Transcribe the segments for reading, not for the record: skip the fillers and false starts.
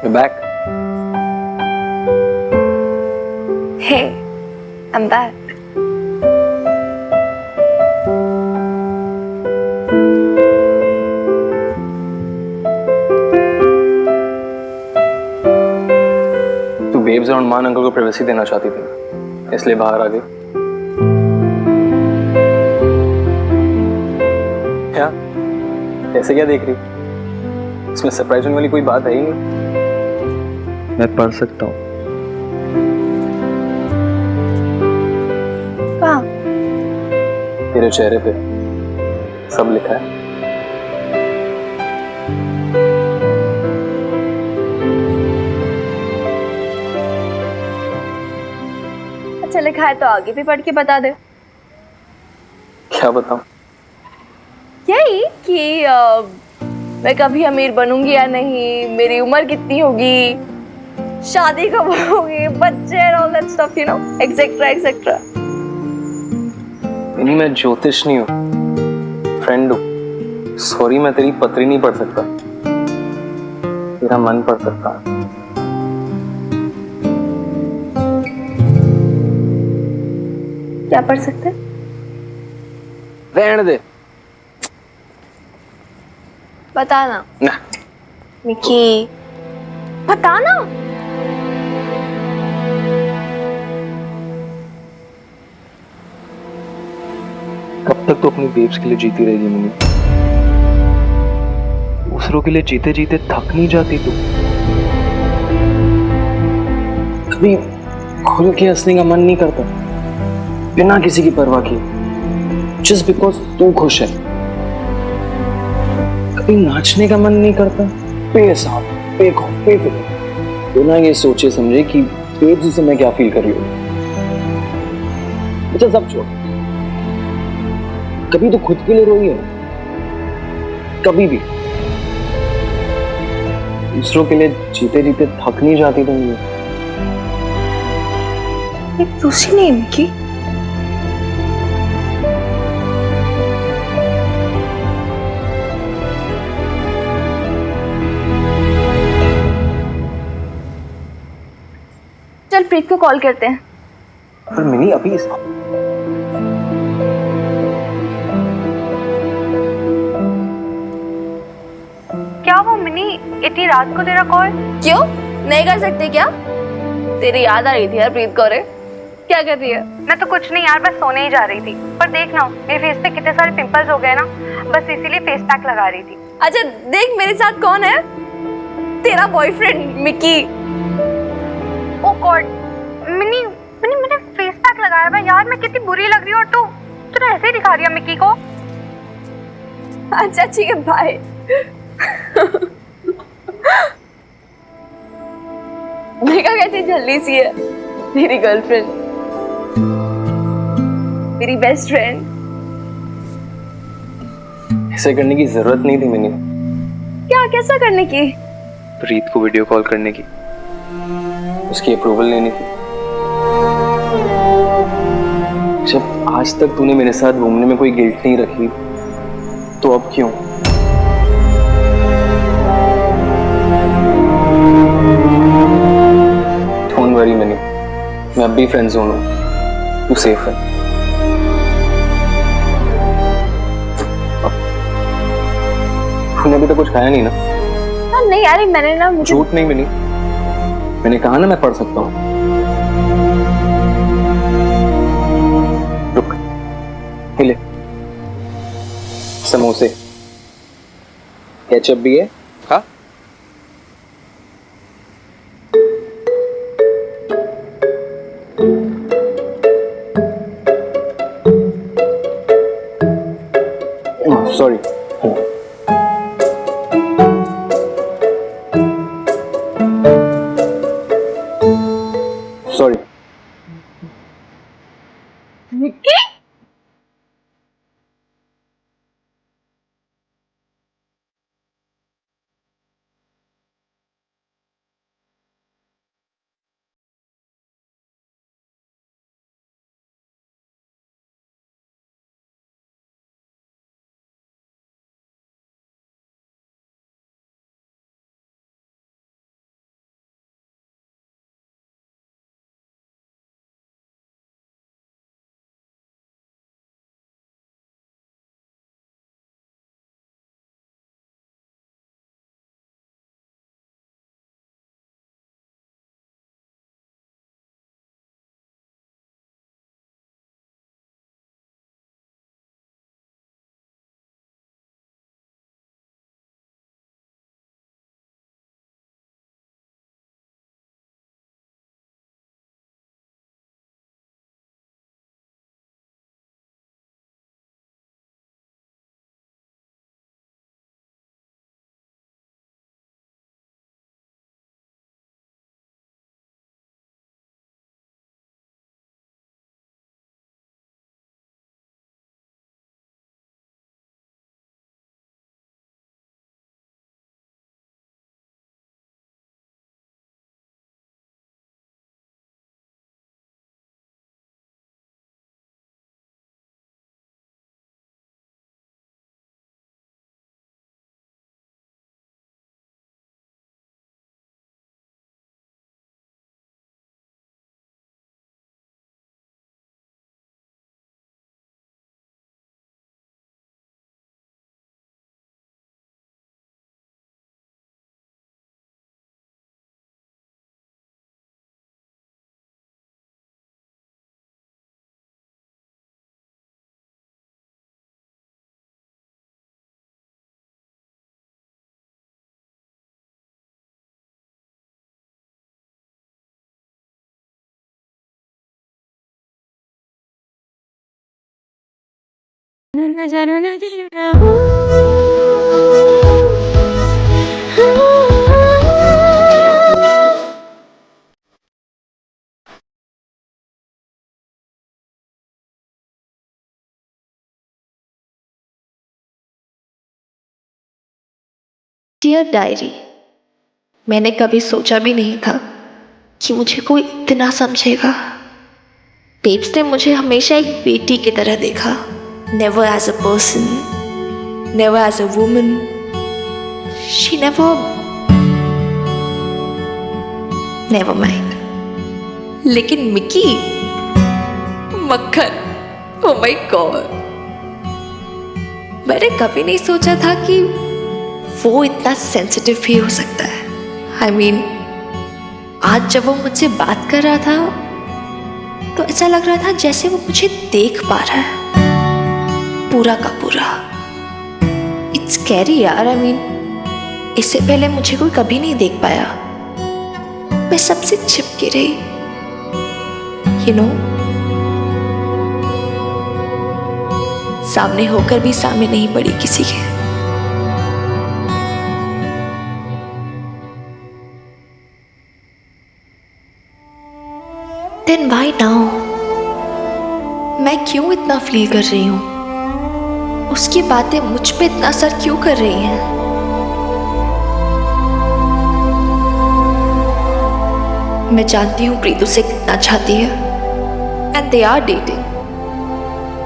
You're back. Hey, I'm back. तू babes और मान अंकल को प्राइवेसी देना चाहती थी, इसलिए बाहर आ गई। क्या? ऐसे क्या देख रही? इसमें सरप्राइज होने वाली कोई बात है ही नहीं। मैं पढ़ सकता हूँ। कहाँ? तेरे चेहरे पे सब लिखा है। अच्छा लिखा है तो आगे भी पढ़ के बता दे। क्या बताऊं? यही कि मैं कभी अमीर बनूंगी या नहीं, मेरी उम्र कितनी होगी, शादी कब होगी, बच्चे and all that stuff, you know, etc etc. नहीं, मैं ज्योतिष नहीं हूँ, फ्रेंड हूँ। सॉरी, मैं तेरी पत्री नहीं पढ़ सकता, तेरा मन पढ़ सकता हूँ। क्या पढ़ सकते? रहने दे। बताना। ना। मिकी, बताना। कब तक तो अपनी बेब्स के लिए जीती रहेगी मिनी? दूसरों के लिए जीते जीते थक नहीं जाती तू? कभी खुल के हंसने का मन नहीं करता, बिना किसी की परवाह किए, जस्ट बिकॉज तू खुश है। कभी नाचने का मन नहीं करता, बेहिसाब, बेखौफ, बेफिक्र, बिना ये सोचे समझे कि बेब्स से मैं क्या फील कर रही हूँ। अच्छा सब छोड़, कभी तो खुद के लिए रोई है? कभी भी? दूसरों के लिए जीते जीते थक नहीं जाती तुम? ये दूसरी नहीं मिकी। चल प्रीत को कॉल करते हैं। पर मिनी अभी क्या वो मिनी, इतनी रात को तेरा कॉल? क्यों नहीं कर सकते क्या? तेरी याद आ रही थी यार प्रीत को। रे क्या कर रही है? मैं तो कुछ नहीं यार, बस सोने ही जा रही थी। पर देख ना, मेरे फेस पे कितने सारे पिंपल्स हो गए ना, बस इसीलिए फेस पैक लगा रही थी। अच्छा देख मेरे साथ कौन है, तेरा बॉयफ्रेंड मिकी। ओ गॉड, मिनी मिनी मैंने फेस पैक लगाया हुआ यार, मैं कितनी बुरी लग रही हूँ। और तू तो ऐसे ही दिखा रही है मिकी को। अच्छा ठीक है बाय। देखा कैसी जल्दी सी है मेरी गर्लफ्रेंड, मेरी बेस्ट फ्रेंड। ऐसे करने की जरूरत नहीं थी मिनी। क्या कैसा करने की? प्रीत को वीडियो कॉल करने की। उसकी अप्रूवल लेनी थी। जब आज तक तूने मेरे साथ घूमने में कोई गिल्ट नहीं रखी, तो अब क्यों? डोंट वरी मिनी, मैं अब भी फ्रेंड जोन हूँ, तू सेफ है। तूने अभी तक कुछ खाया नहीं ना? हाँ नहीं यार, मैंने ना मुझे झूठ नहीं मिनी, मैंने कहा ना मैं पढ़ सकता हूँ। रुक, हिले। समोसे, केचप भी है? हाँ। Sorry. Sorry. Mickey dear diary, मैंने कभी सोचा भी नहीं था कि मुझे कोई इतना समझेगा। बेब्स ने मुझे हमेशा एक बेटी की तरह देखा, never as a person, never as a woman. She never mind. लेकिन मिकी, मक्खन, ओह माय गॉड, मैंने कभी नहीं सोचा था कि वो इतना सेंसिटिव भी हो सकता है। I mean, आज जब वो मुझसे बात कर रहा था तो ऐसा लग रहा था जैसे वो मुझे देख पा रहा है पूरा का पूरा। इट्स स्कैरी यार। I mean, इससे पहले मुझे कोई कभी नहीं देख पाया। मैं सबसे चिपके रही, you know? सामने होकर भी सामने नहीं पड़ी किसी के। Then why now? मैं क्यों इतना फील कर रही हूँ? उसकी बातें मुझ पे इतना असर क्यों कर रही हैं? मैं जानती हूँ प्रीत उसे कितना चाहती है and they are dating.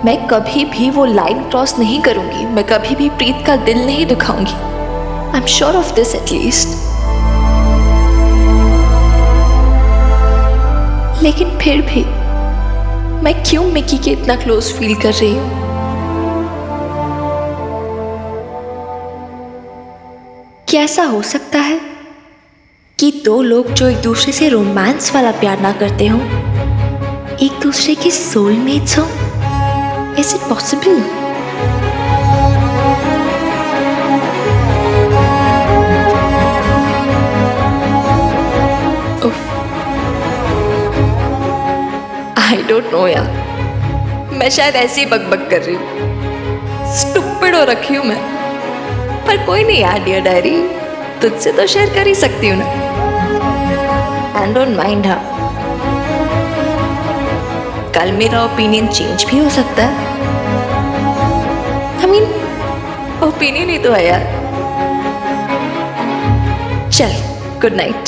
मैं कभी भी वो लाइन क्रॉस नहीं करूंगी। मैं कभी भी प्रीत का दिल नहीं दुखाऊंगी। I'm sure of this at least. लेकिन फिर भी मैं क्यों मिकी के इतना क्लोज फील कर रही हूँ? क्या ऐसा हो सकता है कि दो लोग जो एक दूसरे से रोमांस वाला प्यार ना करते हों, एक दूसरे के सोलमेट्स हों? Is it possible? I don't know यार, मैं शायद ऐसे ही बकबक कर रही हूँ, स्टूपिड हो रखी हूँ मैं। पर कोई नहीं यार डियर डायरी, तुझसे तो शेयर कर ही सकती हूँ ना। एंड डोंट माइंड, हाँ, कल मेरा ओपिनियन चेंज भी हो सकता है। आई मीन, ओपिनियन ही तो है यार। चल, गुड नाइट।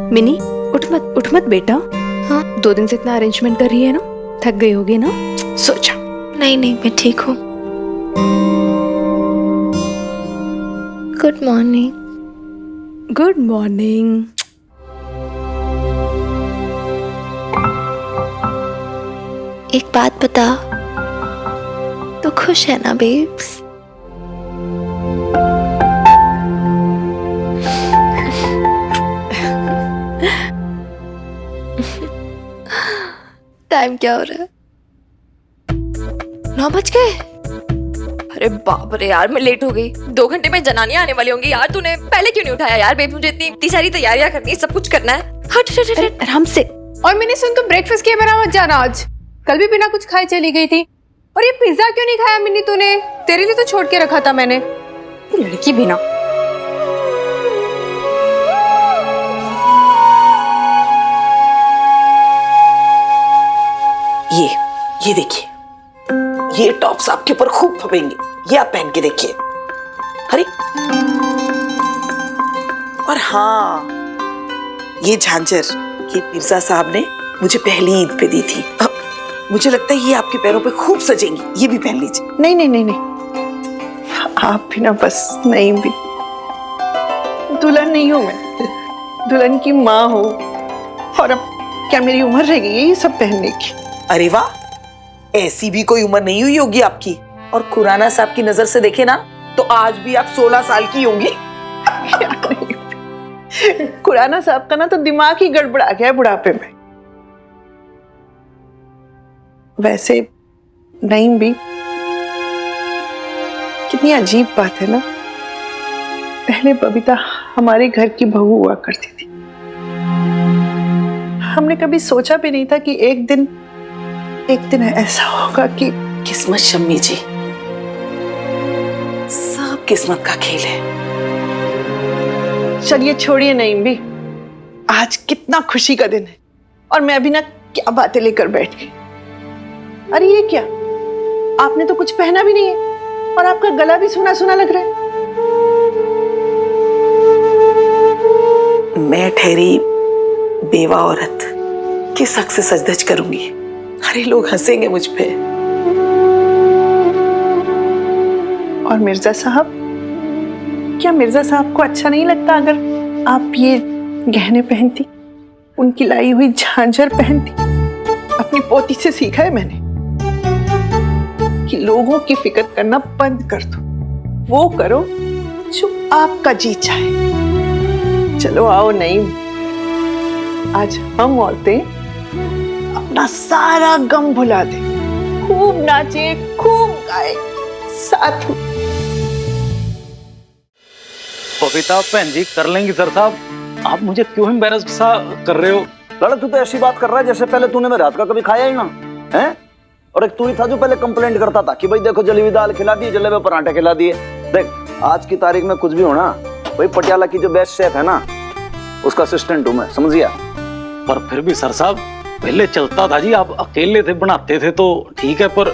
मिनी, उठ मत बेटा। हाँ? 2 दिन से इतना अरेंजमेंट कर रही है ना, थक गई होगी ना। सो जा। नहीं, मैं ठीक हूँ। Good morning. Good morning. एक बात बता, तो खुश है ना बेब्स? टाइम क्या हो रहा है? 9 बज गए। अरे बाप रे यार, मैं लेट हो गई। 2 घंटे में जनानियां आने वाली होंगी यार। तूने पहले क्यों नहीं उठाया यार? बेब, मुझे इतनी सारी तैयारियां करनी है, सब कुछ करना है। हट हट हट हट। आराम से। और मैंने सुन तुम ब्रेकफास्ट किए बिना मत जाना आज। कल भी बिना कुछ खाए चली गई थी। और ये पिज्जा क्यों नहीं खाया मिन्नी तूने? तेरे लिए तो छोड़ के रखा था मैंने। ये लड़की भी ना। ये देखिए, ये टॉप्स आपके ऊपर खूब फबेंगे। ये आप पहन के देखिए। अरे, और हाँ, ये झांझर ये मिर्जा साहब ने मुझे पहली ईद पे दी थी। मुझे लगता है ये आपके पैरों पे खूब सजेंगी। ये भी पहन लीजिए। नहीं नहीं नहीं नहीं, आप भी ना, बस नहीं भी। दुल्हन नहीं हूं मैं, दुल्हन की माँ हूँ। और अब क्या मेरी उम्र रह गई है ये सब पहनने की? अरे वाह, ऐसी भी कोई उम्र नहीं हुई होगी आपकी। और खुराना साहब की नजर से देखे ना तो आज भी आप 16 साल की होंगी। खुराना साहब का ना तो दिमाग ही गड़बड़ा गया है बुढ़ापे में। वैसे नईम भी, कितनी अजीब बात है ना, पहले बबीता हमारे घर की बहू हुआ करती थी। हमने कभी सोचा भी नहीं था कि एक दिन ऐसा होगा कि किस्मत शम्मी जी, सब किस्मत का खेल है। चलिए छोड़िए नईम भी, आज कितना खुशी का दिन है और मैं अभी ना क्या बातें लेकर बैठ गई। अरे ये क्या, आपने तो कुछ पहना भी नहीं है और आपका गला भी सूना सूना लग रहा है। मैं ठहरी बेवा औरत किस हक से सजधज करूंगी? अरे लोग हंसेंगे मुझ पे। और मिर्जा साहब, क्या मिर्जा साहब को अच्छा नहीं लगता अगर आप ये गहने पहनती, उनकी लाई हुई झांझर पहनती? अपनी पोती से सीखा है मैंने कि लोगों की फिक्र करना बंद कर दो, वो करो जो आपका जी चाहे। चलो आओ नईम, आज हम औरतें अपना सारा गम भुला दें, खूब नाचे, खूब गाए साथ में। बबीता बहन जी कर लेंगी सर साहब, आप मुझे क्यों एम्बैरस सा कर रहे हो? लड़ा, तू तो ऐसी बात कर रहा है जैसे पहले तूने मेरे हाथ का कभी खाया ही ना है। और एक तू ही था जो पहले कंप्लेंट करता था कि भाई देखो जली हुई दाल खिला दी, जले हुए पराठे खिला दिए। देख आज की तारीख में कुछ भी होना, भाई पटियाला की जो बेस्ट शेफ है ना उसका असिस्टेंट हूं मैं, समझ गया? पर फिर भी सर साहब पहले चलता था जी, आप अकेले थे बनाते थे तो ठीक है, पर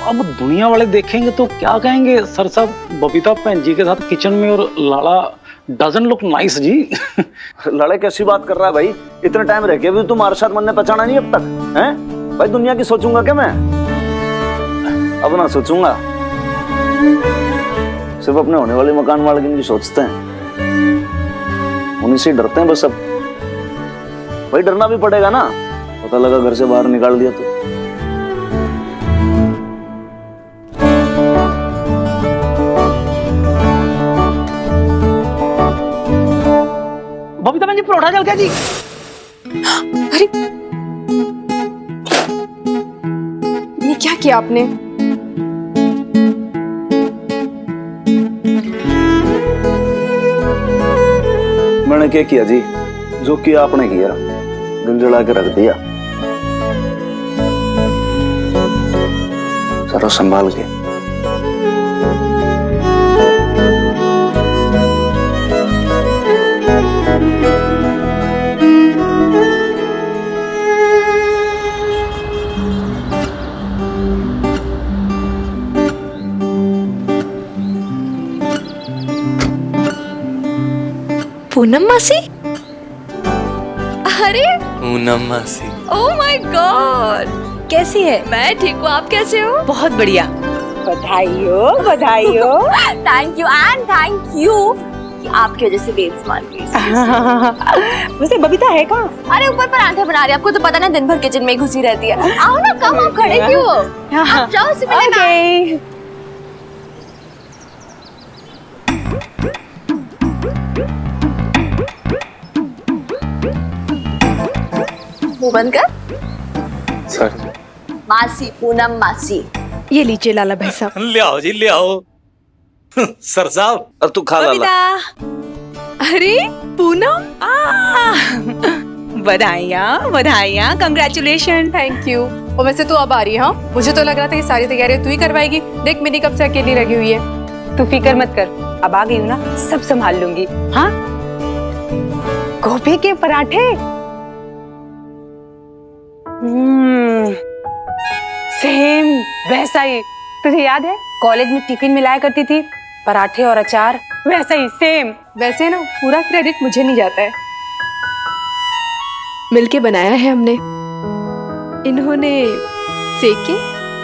अब दुनिया वाले देखेंगे तो क्या कहेंगे सर साहब? बबीता बहन जी के साथ किचन में और लाड़ा डजन लुक नाइस जी। लड़े कैसी बात कर रहा है भाई, इतने टाइम रह के भी तुम्हारे साथ मन ने पहचाना नहीं अब तक है? भाई दुनिया की सोचूंगा क्या मैं? अब ना सोचूंगा, सिर्फ अपने होने वाले मकान मालिक की सोचते हैं, उन्हीं से डरते हैं बस। अब भाई डरना भी पड़ेगा ना, पता लगा घर से बाहर निकाल दिया तो। बबीता बहन जी परोठा जल गया जी। अरे ये क्या किया आपने? मैंने क्या किया जी? जो किया आपने किया, दिल जला के रख दिया। जरा संभाल के। पूनम मासी? अरे पूनम मासी, ओह माय गॉड, कैसी है? मैं ठीक हूँ, आप कैसे हो? बहुत बढ़िया। बधाई हो, बधाई हो। Thank you and thank you कि आपकी वजह से बेब्स मान गई। वैसे बबीता है कहाँ? अरे ऊपर पराठे बना रही है, आपको तो पता ना दिन भर किचन में ही घुसी रहती है। आओ ना, कम आप खड़े क्यों हो? आप जाओ उससे मिलने ना। मुंह बंद कर। सर मासी, पूनम मासी। ये लीजिए लाला भाई साहब। ले आओ जी, ले आओ। सर साहब अब तू खा लाला। अरे पूनम, बधाइयाँ बधाइयाँ, कंग्रेचुलेशन। Thank you. और वैसे तू अब आ रही है? हाँ, मुझे तो लग रहा था ये सारी तैयारियां तू ही करवाएगी। देख मिनी कब से अकेली लगी हुई है। तू फिक्र मत कर, अब आ गई हूँ ना, सब संभाल लूंगी। हाँ, गोभी के पराठे सेम वैसा ही। तुझे याद है कॉलेज में टिफिन में लाया करती थी पराठे और अचार, वैसा ही सेम। वैसे ना पूरा क्रेडिट मुझे नहीं जाता है। मिलके बनाया है हमने, इन्होंने सेके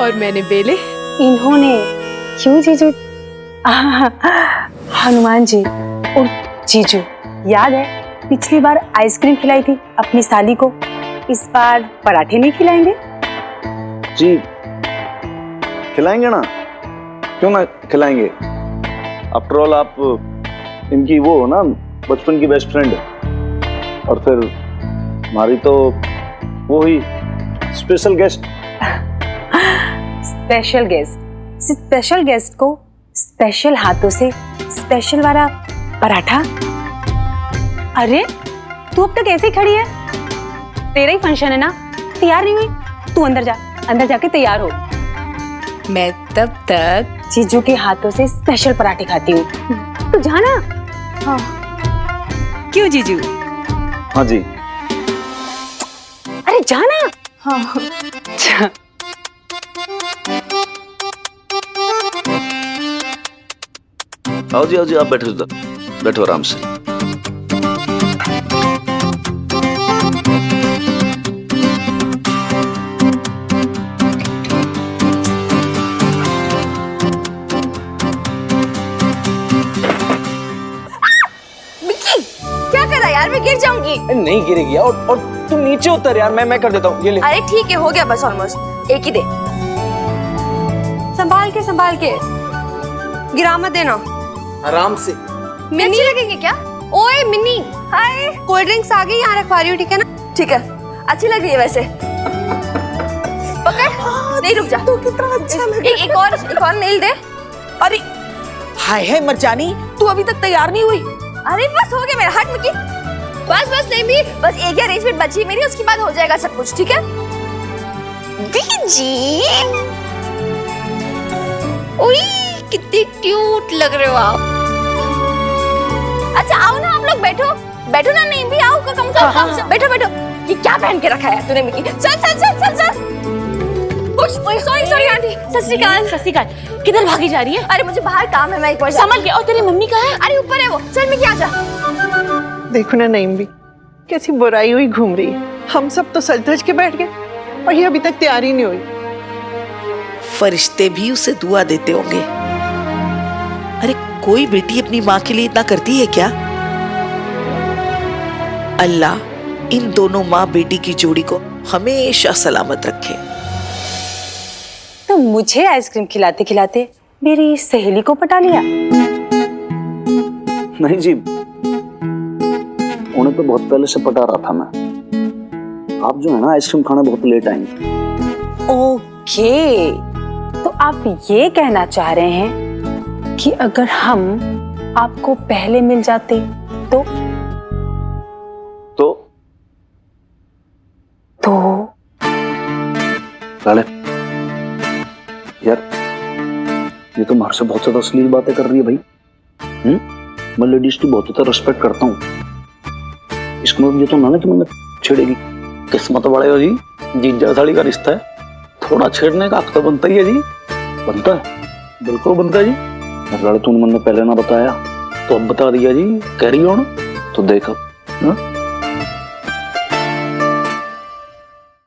और मैंने बेले। इन्होंने क्यों जीजू? हनुमान जी और जीजू, याद है पिछली बार आइसक्रीम खिलाई थी अपनी साली को, इस बार पराठे नहीं खिलाएंगे? जी खिलाएंगे ना, क्यों ना खिलाएंगे। आफ्टर ऑल आप इनकी वो हो ना, बचपन की बेस्ट फ्रेंड, और फिर हमारी तो वो ही special guest. Special guest, special guest को स्पेशल हाथों से स्पेशल वाला पराठा। अरे तू अब तक ऐसे ही खड़ी है, तेरा ही फंक्शन है ना, तैयार नहीं हुई? तू अंदर जा, अंदर जाके तैयार हो, मैं तब तक जीजू के हाथों से स्पेशल पराठे खाती हूँ। तू जाना। हाँ। क्यों जीजू? हाँ जी। अरे जाना। हाँ। जा। आओ जी, आओ जी, आप बैठो इधर, बैठो आराम से। क्या कर रहा है यार, मैं गिर जाऊंगी। नहीं गिरेगी, और तू नीचे उतर यार, मैं कर देता हूँ, ये ले। अरे ठीक है, हो गया बस, ऑलमोस्ट। एक ही दे, संभाल के गिरा मत देना, आराम से। मिन्नी लगेंगे क्या? ओए मिन्नी, हाय, कोल्ड ड्रिंक्स आ गई, यहाँ रखवा रही हूँ, ठीक है ना? ठीक है, अच्छी लग रही है वैसे। पकड़, नहीं रुक जा। तो कितना अच्छा लग एक और नेल दे। अरे हाय है मर्जानी, तू अभी तक तैयार नहीं हुई? अरे बस हो गया मेरा, हट मिकी। बस नहीं भी, बस एक ही अरेंजमेंट बची है मेरी, उसके बाद हो जाएगा सब कुछ, ठीक है? जी ओए कितनी क्यूट लग रहे हो आप। अच्छा आओ ना, आप लोग बैठो ना, नहीं भी आओ, कम बैठो। ये क्या पहन के रखा है तूने मिकी? चल। सॉरी आंटी, सत श्री अकाल। किधर भागी जा रही है? अरे मुझे बाहर काम है, मैं एक बार संभल के। और तेरी मम्मी कहाँ है? अरे ऊपर है वो, चल मिकी आजा। देखो ना नईम भी कैसी बुराई हुई घूम रही है। हम सब तो सज धज के बैठ गए और ये अभी तक तैयार ही नहीं हुई। फरिश्ते भी उसे दुआ देते होंगे। अरे कोई बेटी अपनी माँ के लिए इतना करती है क्या? अल्लाह इन दोनों माँ बेटी की जोड़ी को हमेशा सलामत रखे। तो मुझे आइसक्रीम खिलाते खिलाते मेरी सहेली को पटा लिया। नहीं जी, उन्हें तो बहुत पहले से पटा रहा था मैं। आप जो है ना, आइसक्रीम खाने बहुत लेट आएंगे। ओके, तो आप ये कहना चाह रहे हैं कि अगर हम आपको पहले मिल जाते तो लाले यार, ये तो मार से बहुत ज्यादा अश्लील बातें कर रही है भाई। मैं लेडीज की बहुत ज्यादा रिस्पेक्ट करता हूँ, इसको मुझे तो ना तुमने छेड़ेगी। किस्मत वाले हो जी, जीजा साड़ी का रिश्ता है, थोड़ा छेड़ने का हक तो बनता ही है जी। बनता है, बिल्कुल बनता है जी। लाले तूने मैंने पहले ना बताया तो अब बता दिया जी, कैरी ऑन। तो देखो